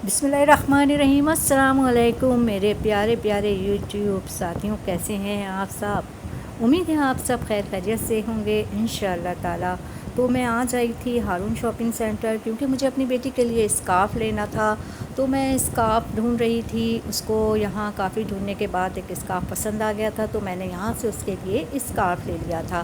बिस्मिल्लाहिर्रहमानिर्रहीम। अस्सलाम वालेकुम मेरे प्यारे प्यारे यूट्यूब साथियों, कैसे हैं आप सब। उम्मीद है आप सब खैर खैरियत से होंगे इंशाअल्लाह ताला। तो मैं आज आई थी हारून शॉपिंग सेंटर क्योंकि मुझे अपनी बेटी के लिए स्कार्फ़ लेना था। तो मैं स्कार्फ़ ढूंढ रही थी, उसको यहाँ काफ़ी ढूंढने के बाद एक स्कार्फ़ पसंद आ गया था, तो मैंने यहाँ से उसके लिए स्कार्फ़ ले लिया था।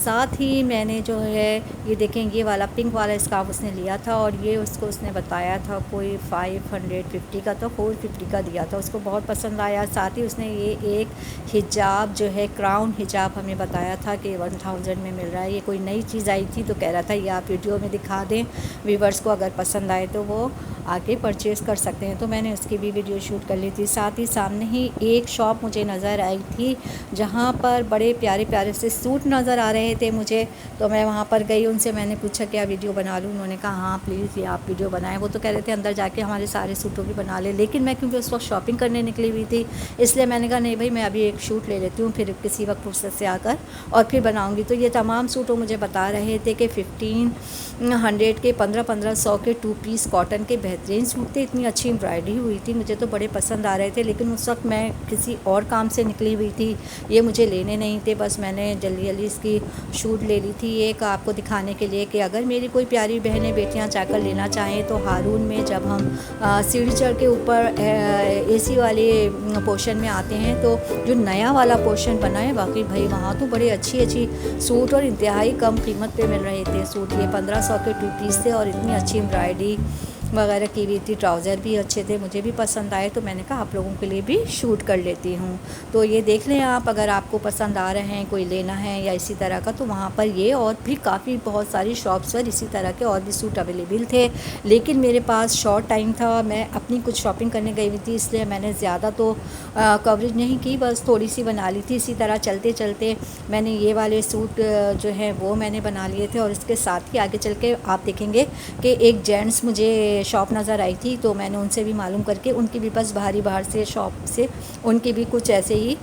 साथ ही मैंने जो है ये देखें, ये वाला पिंक वाला स्कार्फ़ उसने लिया था और ये उसको उसने बताया था कोई 550 का, तो 450 का दिया था। उसको बहुत पसंद आया। साथ ही उसने ये एक हिजाब जो है क्राउन हिजाब हमें बताया था कि 1000 में मिल रहा है। ये कोई नई चीज़ आई थी तो कह रहा था ये आप वीडियो में दिखा दें व्यूवर्स को, अगर पसंद आए तो वो आगे परचेज़ कर सकते हैं। तो मैंने उसकी भी वीडियो शूट कर ली थी। साथ ही सामने ही एक शॉप मुझे नज़र आई थी जहाँ पर बड़े प्यारे प्यारे से सूट नज़र आ रहे थे मुझे। तो मैं वहाँ पर गई, उनसे मैंने पूछा क्या वीडियो बना लूँ। उन्होंने कहा हाँ प्लीज़ ये आप वीडियो बनाएं। वो तो कह रहे थे अंदर जाके हमारे सारे सूटों की बना ले, लेकिन मैं क्योंकि उस वक्त शॉपिंग करने निकली हुई थी इसलिए मैंने कहा नहीं भाई, मैं अभी एक शूट ले लेती हूँ, फिर किसी वक्त फुर्सत से आकर और फिर बनाऊँगी। तो ये तमाम सूट वो मुझे बता रहे थे कि 1500 के 1500 के 2 पीस कॉटन के बेहतरीन सूट थे। इतनी अच्छी एम्ब्रॉयडरी हुई थी, मुझे तो बड़े पसंद आ रहे थे। लेकिन उस वक्त मैं किसी और काम से निकली हुई थी, ये मुझे लेने नहीं थे। बस मैंने जल्दी जल्दी इसकी शूट ले ली थी एक आपको दिखाने के लिए कि अगर मेरी कोई प्यारी बहनें बेटियां चाकर लेना चाहें तो हारून में जब हम सीढ़ी चढ़ के ऊपर एसी वाले पोर्शन में आते हैं तो जो नया वाला पोर्शन बना है वाकई भाई वहाँ तो बड़े अच्छी अच्छी सूट और इंतहाई कम कीमत पे मिल रहे थे सूट। ये 1500 के 2 पीस थे और इतनी अच्छी एम्ब्रॉयडरी वगैरह की हुई थी। ट्राउज़र भी अच्छे थे, मुझे भी पसंद आए। तो मैंने कहा आप लोगों के लिए भी शूट कर लेती हूँ। तो ये देख लें आप, अगर आपको पसंद आ रहे हैं, कोई लेना है या इसी तरह का, तो वहाँ पर ये और भी काफ़ी बहुत सारी शॉप्स पर इसी तरह के और भी सूट अवेलेबल थे। लेकिन मेरे पास शॉर्ट टाइम था, मैं अपनी कुछ शॉपिंग करने गई हुई थी, इसलिए मैंने ज़्यादा तो कवरेज नहीं की, बस थोड़ी सी बना ली थी। इसी तरह चलते चलते मैंने ये वाले सूट जो हैं वो मैंने बना लिए थे। और इसके साथ ही आगे चल के आप देखेंगे कि एक जेंट्स मुझे शॉप नज़र आई थी, तो मैंने उनसे भी मालूम करके उनकी भी बस बाहर से शॉप से उनकी भी कुछ ऐसे ही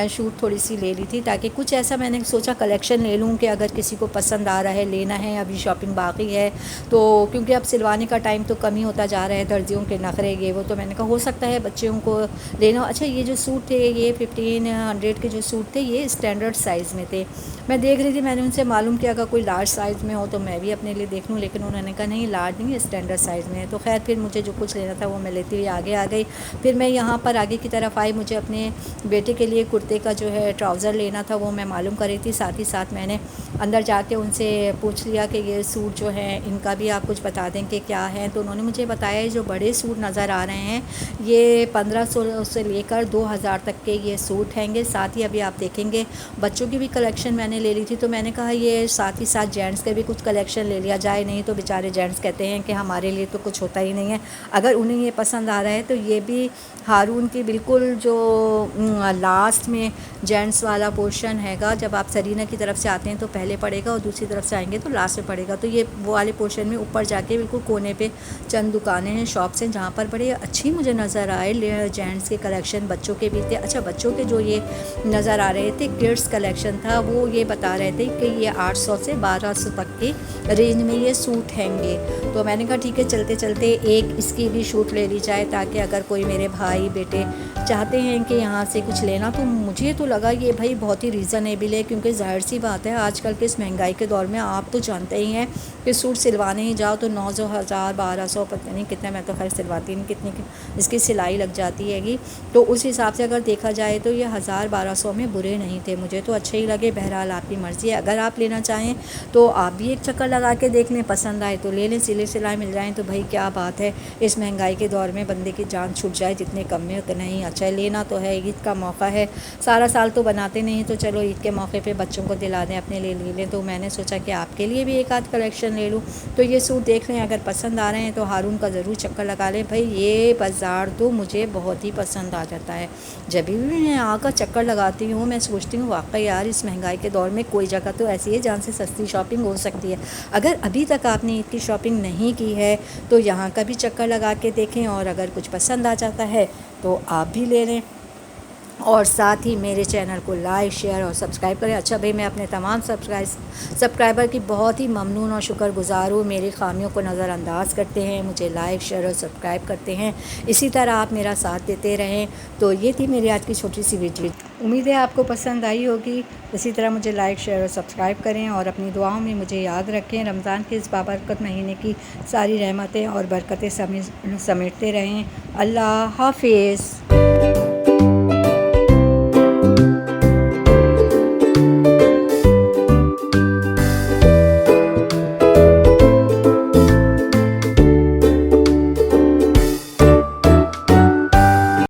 शूट थोड़ी सी ले ली थी, ताकि कुछ ऐसा मैंने सोचा कलेक्शन ले लूँ कि अगर किसी को पसंद आ रहा है, लेना है, अभी शॉपिंग बाकी है। तो क्योंकि अब सिलवाने का टाइम तो कम ही होता जा रहा है, दर्जियों के नखरे ये वो, तो मैंने कहा हो सकता है बच्चों को लेना। अच्छा ये जो सूट थे ये 1500 के जो सूट थे ये स्टैंडर्ड साइज़ में थे। मैं देख रही थी, मैंने उनसे मालूम किया अगर कोई लार्ज साइज़ में हो तो मैं भी अपने लिए देख लूँ, लेकिन उन्होंने कहा नहीं लार्ज नहीं, स्टैंडर्ड साइज़ में है। तो खैर फिर मुझे जो कुछ लेना था वो मैं लेती हुई आगे आ गई। फिर मैं यहाँ पर आगे की तरफ आई, मुझे अपने बेटे के लिए कुर्ते का जो है ट्राउज़र लेना था, वो मैं मालूम कर रही थी। साथ ही साथ मैंने अंदर जाके उनसे पूछ लिया कि ये सूट जो हैं इनका भी आप कुछ बता दें कि क्या है। तो उन्होंने मुझे बताया जो बड़े सूट नज़र आ रहे हैं ये 1500 से लेकर 2000 तक के ये सूट हैंगे। साथ ही अभी आप देखेंगे बच्चों की भी कलेक्शन मैंने ले ली थी। तो मैंने कहा ये साथ ही साथ जेंट्स के भी कुछ कलेक्शन ले लिया जाए, नहीं तो बेचारे जेंट्स कहते हैं कि हमारे लिए तो कुछ होता ही नहीं है। अगर उन्हें ये पसंद आ रहा है तो ये भी हारून की बिल्कुल जो लास्ट में जेंट्स वाला पोर्शन हैगा, जब आप सरीना की तरफ से आते हैं तो पहले पड़ेगा और दूसरी तरफ से आएंगे तो लास्ट में पड़ेगा। तो ये वो वाले पोर्शन में ऊपर जाके बिल्कुल कोने पे चंद दुकानें हैं, शॉप्स हैं, जहाँ पर बड़े अच्छी मुझे नज़र आए जेंट्स के कलेक्शन, बच्चों के भी थे। अच्छा बच्चों के जो ये नज़र आ रहे थे किड्स कलेक्शन था, वो ये बता रहे थे कि ये 800 से 1200 तक की रेंज में ये सूट हैंगे। तो मैंने कहा ठीक है चलते चलते एक इसकी भी शूट ले ली जाए, ताकि अगर कोई मेरे भाई बेटे चाहते हैं कि यहाँ से कुछ लेना। तो मुझे तो लगा ये भाई बहुत ही रीज़नेबल है, क्योंकि ज़ाहिर सी बात है आजकल के इस महंगाई के दौर में आप तो जानते ही हैं कि सूट सिलवाने ही जाओ तो 900 1000 1200 पता नहीं कितने, मैं तो खैर सिलवाती नहीं, कितनी इसकी सिलाई लग जाती हैगी। तो उस हिसाब से अगर देखा जाए तो ये 1000 1200 में बुरे नहीं थे, मुझे तो अच्छे ही लगे। बहरहाल आपकी मर्ज़ी है, अगर आप लेना चाहें तो आप भी एक चक्कर लगा के देख लें, पसंद आए तो ले लें, सिले सिलाई मिल जाएँ तो भाई क्या बात है। इस महंगाई के दौर में बंदे की जान छूट जाए जितने कम में उतना ही अच्छा है। लेना तो है, ईद का मौका है, सारा साल तो बनाते नहीं, तो चलो ईद के मौके पे बच्चों को दिला दें, अपने लिए ले लें। तो मैंने सोचा कि आपके लिए भी एक आध कलेक्शन ले लूँ। तो ये सूट देख लें, अगर पसंद आ रहे हैं तो हारून का ज़रूर चक्कर लगा लें। भाई ये बाज़ार तो मुझे बहुत ही पसंद आ जाता है, जब भी मैं आकर चक्कर लगाती हूँ मैं सोचती हूँ वाकई यार इस महंगाई के दौर में कोई जगह तो ऐसी है जहाँ से सस्ती शॉपिंग हो सकती है। अगर अभी तक आपने ईद की शॉपिंग नहीं की है तो यहाँ का भी चक्कर लगा के देखें, और अगर कुछ पसंद आ जाता है तो आप भी ले लें। اور ساتھ ہی میرے چینل کو لائک شیئر اور سبسکرائب کریں۔ اچھا بھائی، میں اپنے تمام سبسکرائبر کی بہت ہی ممنون اور شکر گزار ہوں، میری خامیوں کو نظر انداز کرتے ہیں، مجھے لائک شیئر اور سبسکرائب کرتے ہیں۔ اسی طرح آپ میرا ساتھ دیتے رہیں۔ تو یہ تھی میری آج کی چھوٹی سی ویڈیو، امید ہے آپ کو پسند آئی ہوگی۔ اسی طرح مجھے لائک شیئر اور سبسکرائب کریں اور اپنی دعاؤں میں مجھے یاد رکھیں۔ رمضان کے اس بابرکت مہینے کی ساری رحمتیں اور برکتیں سمیٹتے رہیں۔ اللہ حافظ۔